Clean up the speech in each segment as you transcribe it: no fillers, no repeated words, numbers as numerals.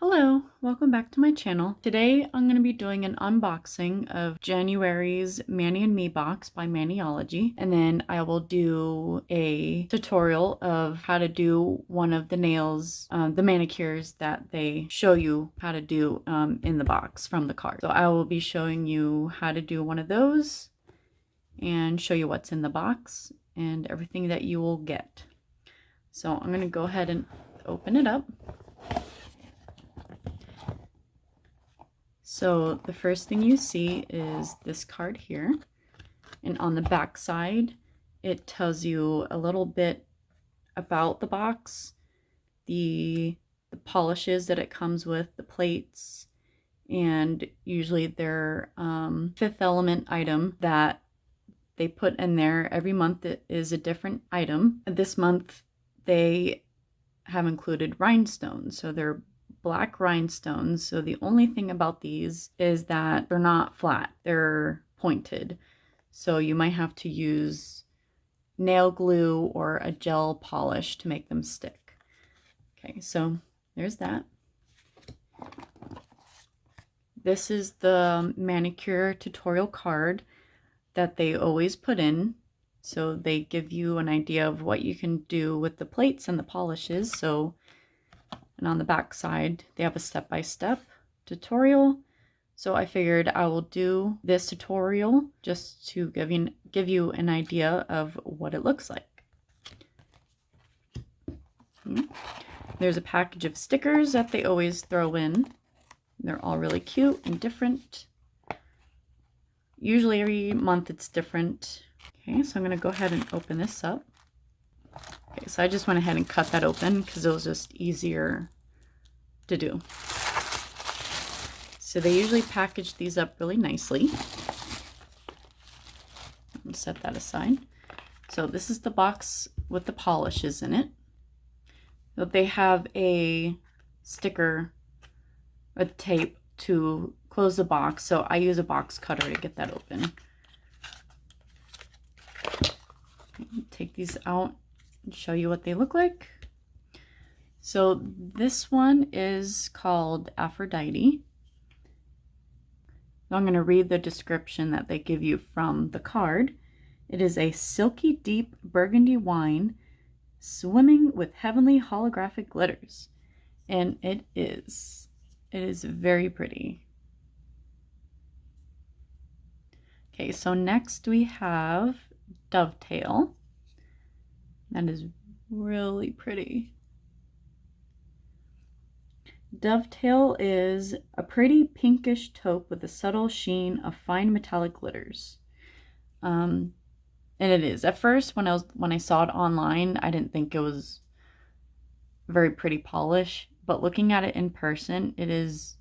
Hello, welcome back to my channel. Today I'm going to be doing an unboxing of January's Manny and Me box by Maniology, and then I will do a tutorial of how to do one of the nails, the manicures that they show you how to do in the box from the card. So I will be showing you how to do one of those and show you what's in the box and everything that you will get. So I'm going to go ahead and open it up. So the first thing you see is this card here, and on the back side it tells you a little bit about the box, the polishes that it comes with, the plates, and usually their fifth element item that they put in there. Every month it is a different item. This month they have included rhinestones, so they're black rhinestones. So the only thing about these is that they're not flat, they're pointed. So you might have to use nail glue or a gel polish to make them stick. Okay, so there's that. This is the manicure tutorial card that they always put in. So they give you an idea of what you can do with the plates and the polishes. And on the back side, they have a step-by-step tutorial. So I figured I will do this tutorial just to give you an idea of what it looks like. There's a package of stickers that they always throw in. They're all really cute and different. Usually every month it's different. Okay, so I'm going to go ahead and open this up. Okay, so I just went ahead and cut that open because it was just easier to do. So they usually package these up really nicely. I'll set that aside. So this is the box with the polishes in it. So they have a sticker, a tape to close the box. So I use a box cutter to get that open. Take these out and show you what they look like. So this one is called Aphrodite. I'm going to read the description that they give you from the card. It is a silky deep burgundy wine swimming with heavenly holographic glitters. And it is very pretty. Okay, so next we have Dovetail. That is really pretty. Dovetail is a pretty pinkish taupe with a subtle sheen of fine metallic glitters. And it is. At first, when I saw it online, I didn't think it was very pretty polish, but looking at it in person, it is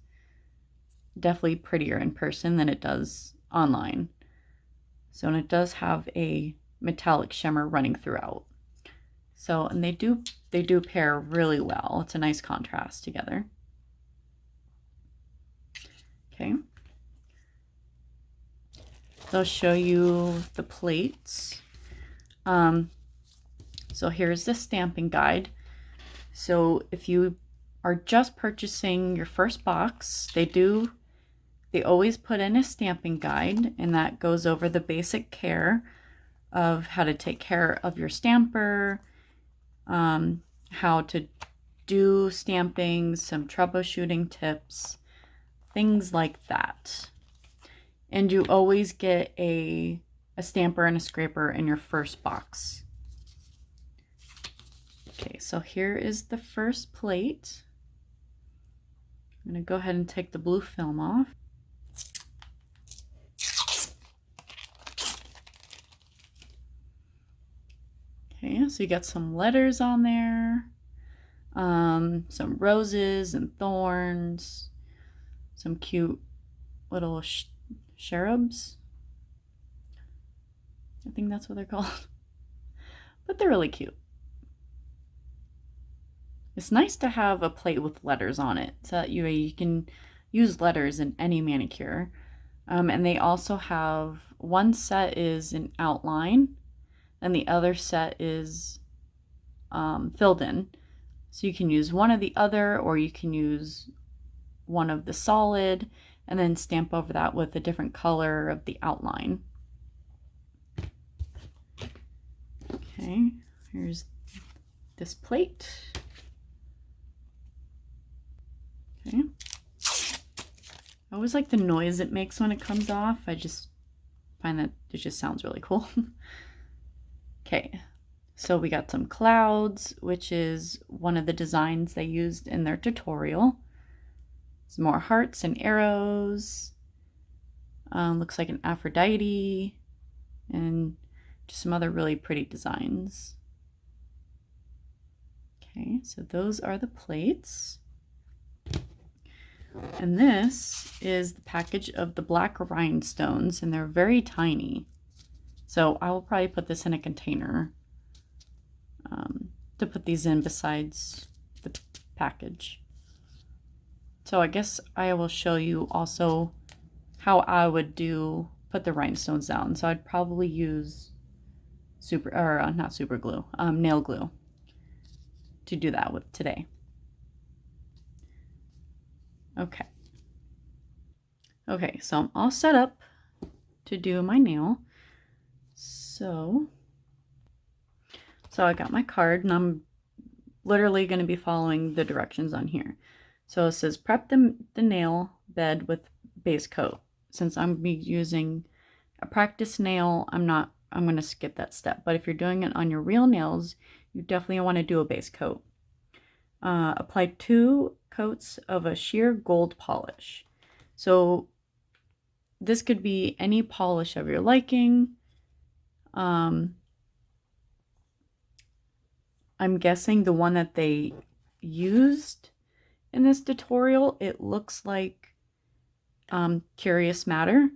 definitely prettier in person than it does online. So, and it does have a metallic shimmer running throughout. So, and they do pair really well. It's a nice contrast together. Okay. So I'll show you the plates. So here's the stamping guide. So if you are just purchasing your first box, they always put in a stamping guide, and that goes over the basic care of how to take care of your stamper, how to do stamping, some troubleshooting tips, things like that. And you always get a stamper and a scraper in your first box. Okay, so here is the first plate. I'm going to go ahead and take the blue film off. Okay, so you got some letters on there, some roses and thorns, some cute little cherubs. I think that's what they're called. But they're really cute. It's nice to have a plate with letters on it so that you can use letters in any manicure. And they also have, one set is an outline and the other set is filled in. So you can use one or the other, or you can use one of the solid and then stamp over that with a different color of the outline. Okay, here's this plate. Okay. I always like the noise it makes when it comes off. I just find that it just sounds really cool. Okay, so we got some clouds, which is one of the designs they used in their tutorial. Some more hearts and arrows. Looks like an Aphrodite and just some other really pretty designs. Okay, so those are the plates. And this is the package of the black rhinestones, and they're very tiny. So I will probably put this in a container to put these in besides the package. So I guess I will show you also how I would put the rhinestones down. So I'd probably use nail glue to do that with today. Okay, so I'm all set up to do my nail. So I got my card and I'm literally going to be following the directions on here. So it says prep the nail bed with base coat. Since I'm be using a practice nail, I'm going to skip that step. But if you're doing it on your real nails, you definitely want to do a base coat. Apply 2 coats of a sheer gold polish. So this could be any polish of your liking. I'm guessing the one that they used in this tutorial, it looks like Curious Matter.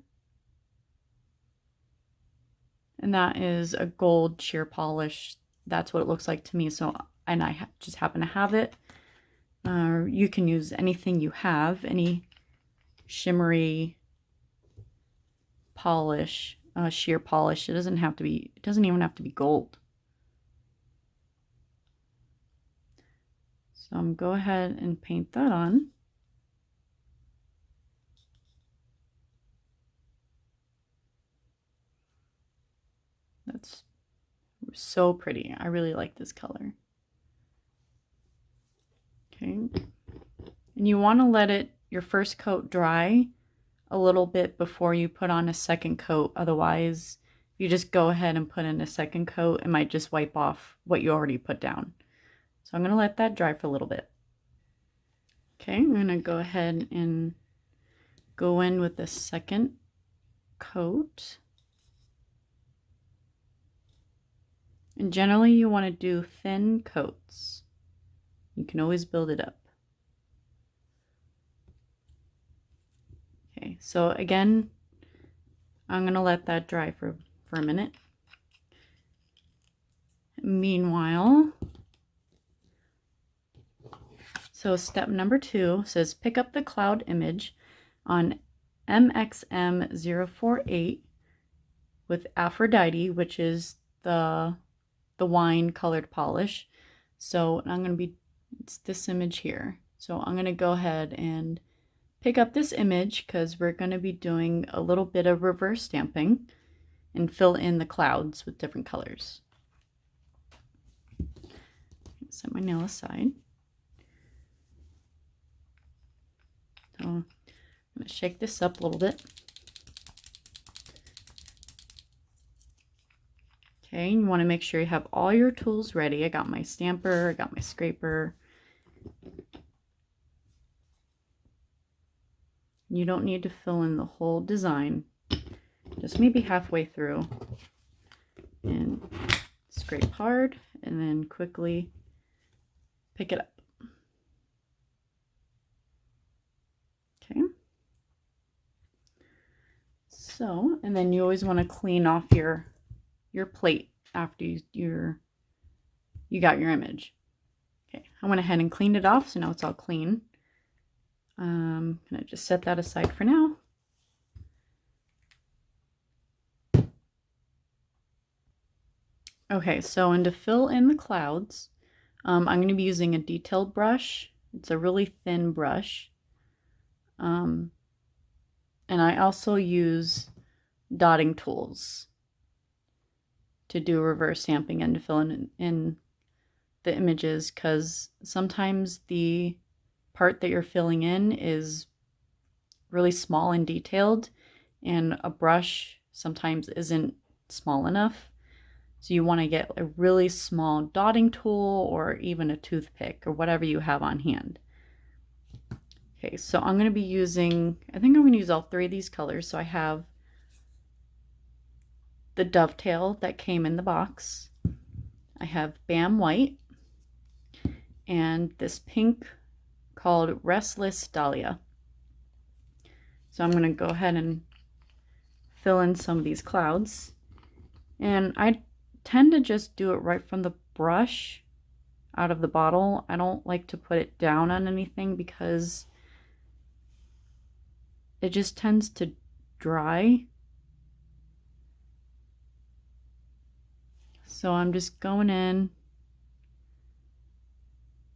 And that is a gold sheer polish. That's what it looks like to me. So, and I just happen to have it. You can use anything you have, any shimmery polish, sheer polish. It doesn't even have to be gold. So I'm going to go ahead and paint that on. That's so pretty. I really like this color. Okay. And you want to let your first coat dry a little bit before you put on a second coat. Otherwise, if you just go ahead and put in a second coat, it might just wipe off what you already put down. So I'm going to let that dry for a little bit. Okay, I'm going to go ahead and go in with the second coat. And generally you want to do thin coats. You can always build it up. Okay, so again, I'm going to let that dry for a minute. Meanwhile, so step number 2 says pick up the cloud image on MXM048 with Aphrodite, which is the wine colored polish. So it's this image here. So I'm going to go ahead and pick up this image because we're going to be doing a little bit of reverse stamping and fill in the clouds with different colors. Set my nail aside. So I'm going to shake this up a little bit. Okay, you want to make sure you have all your tools ready. I got my stamper, I got my scraper. You don't need to fill in the whole design, just maybe halfway through. And scrape hard and then quickly pick it up. Okay. So, and then you always want to clean off your plate after you got your image. Okay, I went ahead and cleaned it off, so now it's all clean. I'm gonna just set that aside for now. Okay, so and to fill in the clouds, I'm going to be using a detailed brush. It's a really thin brush. And I also use dotting tools to do reverse stamping and to fill in the images, because sometimes the part that you're filling in is really small and detailed, and a brush sometimes isn't small enough. So you want to get a really small dotting tool or even a toothpick or whatever you have on hand. Okay, so I'm going to be using, I think I'm going to use all three of these colors. So I have the dovetail that came in the box. I have Bam White and this pink called Restless Dahlia. So I'm going to go ahead and fill in some of these clouds. And I tend to just do it right from the brush out of the bottle. I don't like to put it down on anything because it just tends to dry. So I'm just going in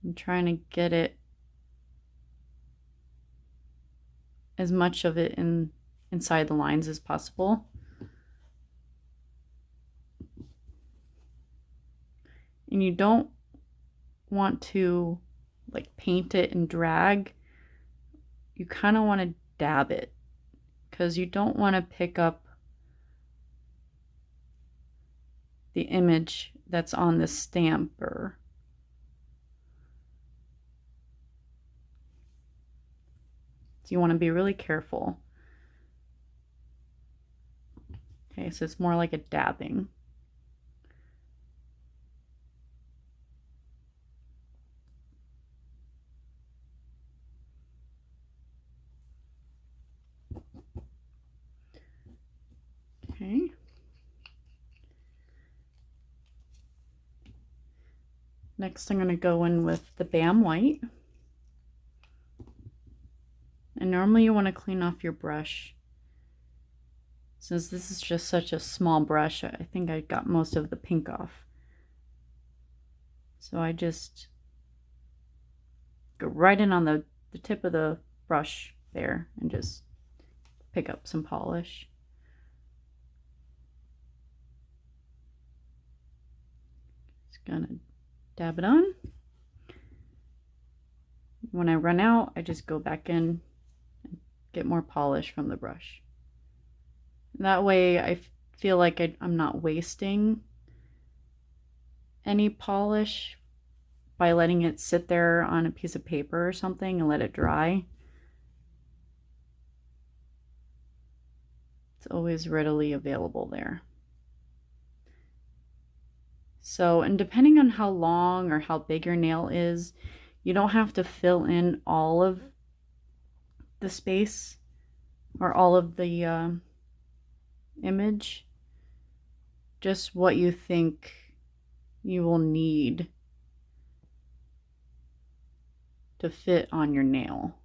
and trying to get it, as much of it inside the lines as possible. And you don't want to like paint it and drag. You kind of want to dab it, because you don't want to pick up the image that's on the stamper. So you want to be really careful. Okay, so it's more like a dabbing. Okay. Next, I'm going to go in with the Bam White. And normally you want to clean off your brush. Since this is just such a small brush, I think I got most of the pink off. So I just go right in on the tip of the brush there and just pick up some polish. Just gonna dab it on. When I run out, I just go back in and get more polish from the brush. That way I feel like I'm not wasting any polish by letting it sit there on a piece of paper or something and let it dry. It's always readily available there. So, and depending on how long or how big your nail is, you don't have to fill in all of the space or all of the image. Just what you think you will need to fit on your nail.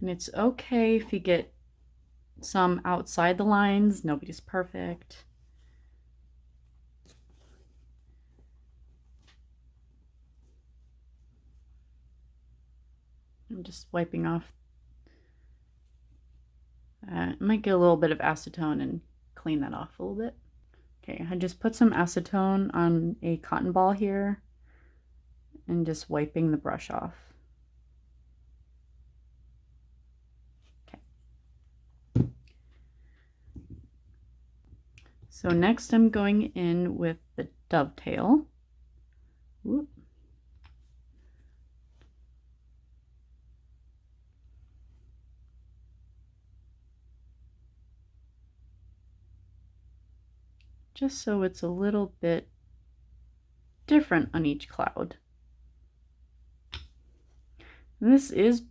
And it's okay if you get some outside the lines. Nobody's perfect. I'm just wiping off. I might get a little bit of acetone and clean that off a little bit. Okay, I just put some acetone on a cotton ball here and just wiping the brush off. Okay. So next I'm going in with the dovetail. Whoop. Just so it's a little bit different on each cloud. And this is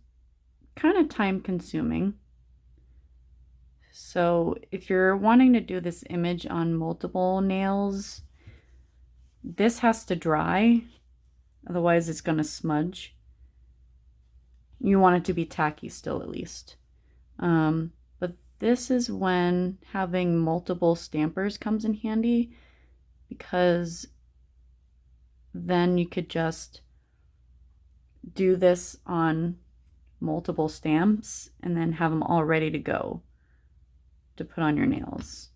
kind of time consuming. So if you're wanting to do this image on multiple nails, this has to dry, otherwise it's going to smudge. You want it to be tacky still, at least. But this is when having multiple stampers comes in handy, because then you could just do this on multiple stamps and then have them all ready to go to put on your nails.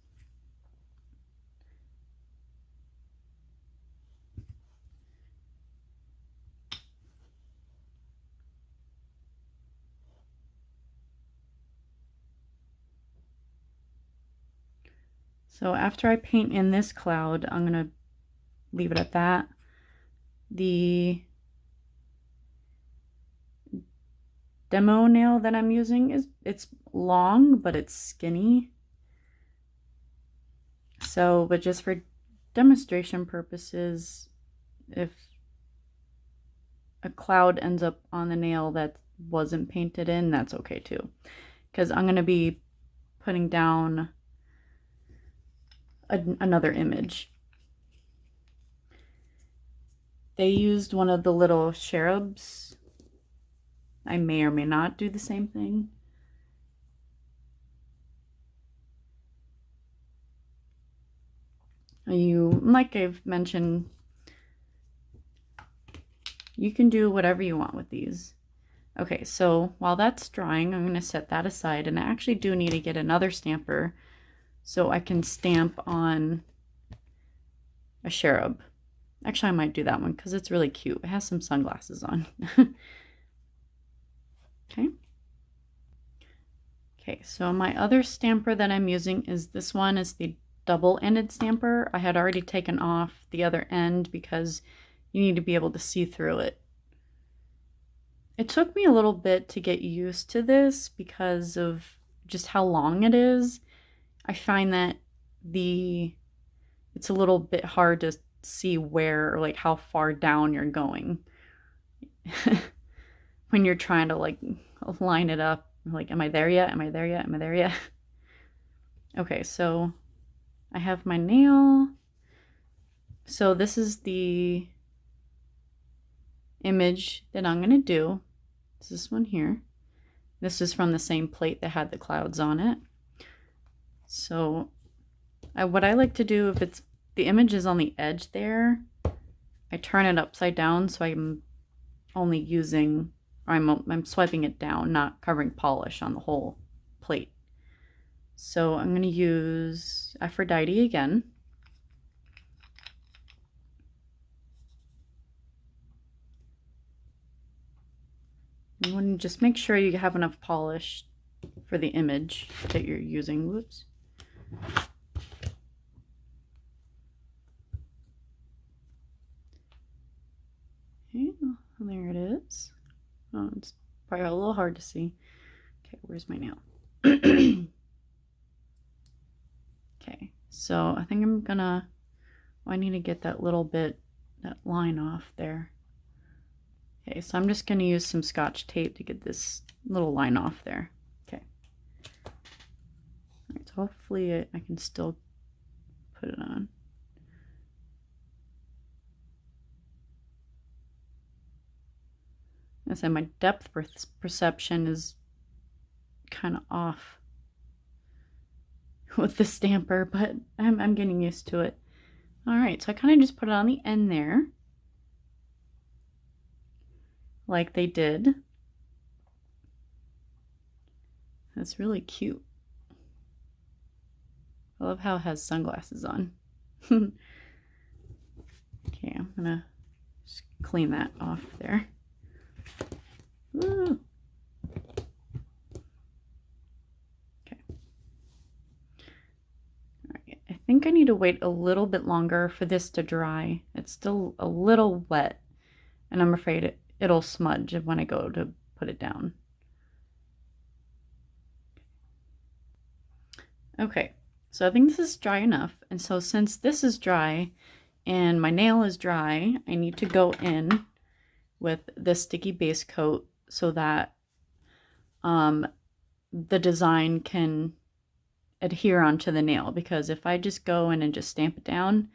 So after I paint in this cloud, I'm going to leave it at that. The demo nail that I'm using it's long, but it's skinny. So, but just for demonstration purposes, if a cloud ends up on the nail that wasn't painted in, that's okay too. Because I'm going to be putting down another image. They used one of the little cherubs. I may or may not do the same thing. Like I've mentioned, you can do whatever you want with these. Okay, so while that's drying, I'm going to set that aside, and I actually do need to get another stamper so I can stamp on a cherub. Actually, I might do that one because it's really cute. It has some sunglasses on. Okay. Okay, so my other stamper that I'm using is this one. Is the double-ended stamper. I had already taken off the other end because you need to be able to see through it. It took me a little bit to get used to this because of just how long it is. I find that it's a little bit hard to see where, or like how far down you're going when you're trying to like line it up. Like, am I there yet? Am I there yet? Am I there yet? Okay, so I have my nail. So this is the image that I'm going to do. It's this one here. This is from the same plate that had the clouds on it. So what I like to do, if it's the image is on the edge there, I turn it upside down so I'm only using, or I'm swiping it down, not covering polish on the whole plate. So I'm going to use Aphrodite again. You want to just make sure you have enough polish for the image that you're using. Whoops. Okay, there it is. Oh, it's probably a little hard to see. Okay, where's my nail? Okay, so I think I'm gonna, I need to get that little bit, that line off there. Okay, so I'm just gonna use some Scotch tape to get this little line off there. Okay. All right, so hopefully I can still put it on. I said my depth perception is kind of off with the stamper, but I'm getting used to it. All right, so I kind of just put it on the end there, like they did. That's really cute. I love how it has sunglasses on. Okay, I'm gonna just clean that off there. Woo. Okay. All right, I think I need to wait a little bit longer for this to dry. It's still a little wet, and I'm afraid it'll smudge when I go to put it down. Okay, so I think this is dry enough. And so since this is dry and my nail is dry, I need to go in with the sticky base coat so that the design can adhere onto the nail. Because if I just go in and just stamp it down,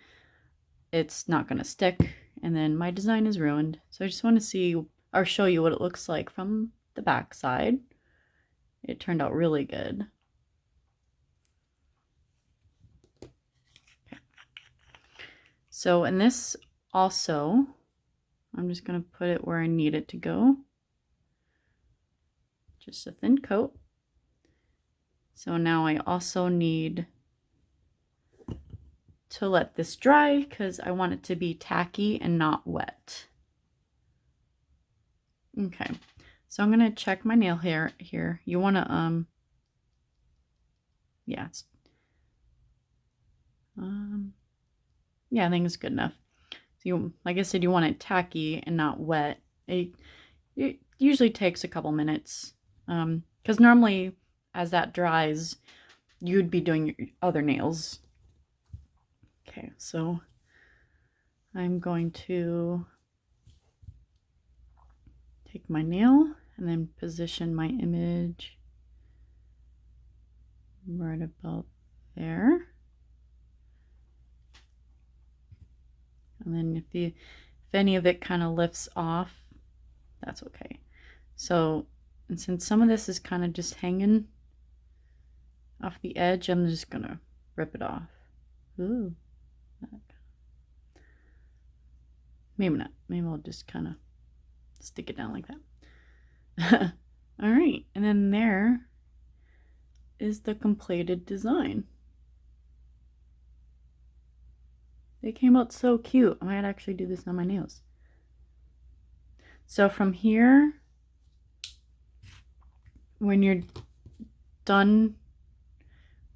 it's not going to stick, and then my design is ruined. So I just want to see or show you what it looks like from the back side. It turned out really good. So, and this also, I'm just going to put it where I need it to go. Just a thin coat. So now I also need to let this dry because I want it to be tacky and not wet. Okay, so I'm gonna check my nail hair here. You wanna yeah, yeah, I think it's good enough. So you, like I said, you want it tacky and not wet. It usually takes a couple minutes, because normally as that dries, you'd be doing your other nails. Okay, so I'm going to take my nail and then position my image right about there. And then if any of it kind of lifts off, that's okay. So, and since some of this is kind of just hanging off the edge, I'm just gonna rip it off. Ooh. Maybe not. Maybe I'll just kind of stick it down like that. All right, and then there is the completed design. They came out so cute. I might actually do this on my nails. So from here, when you're done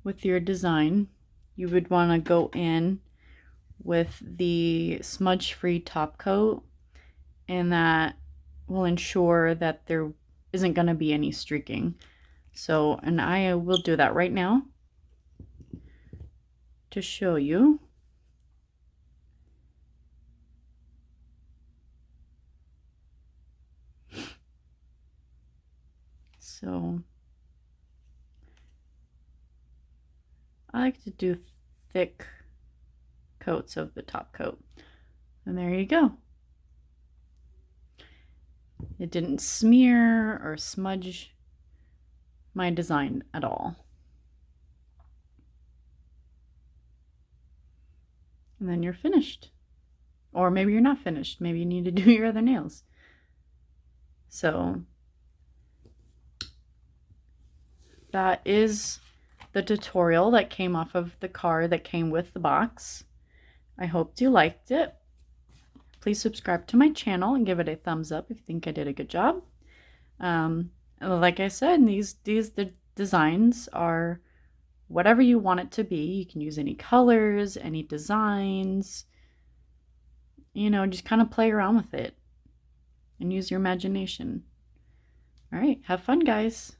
with your design, you would want to go in with the smudge-free top coat, and that will ensure that there isn't going to be any streaking. So, and I will do that right now to show you. So I like to do thick coats of the top coat. And there you go. It didn't smear or smudge my design at all. And then you're finished. Or maybe you're not finished. Maybe you need to do your other nails. So that is the tutorial that came off of the card that came with the box. I hope you liked it. Please subscribe to my channel and give it a thumbs up if you think I did a good job. Like I said, the designs are whatever you want it to be. You can use any colors, any designs, you know, just kind of play around with it and use your imagination. All right, have fun, guys.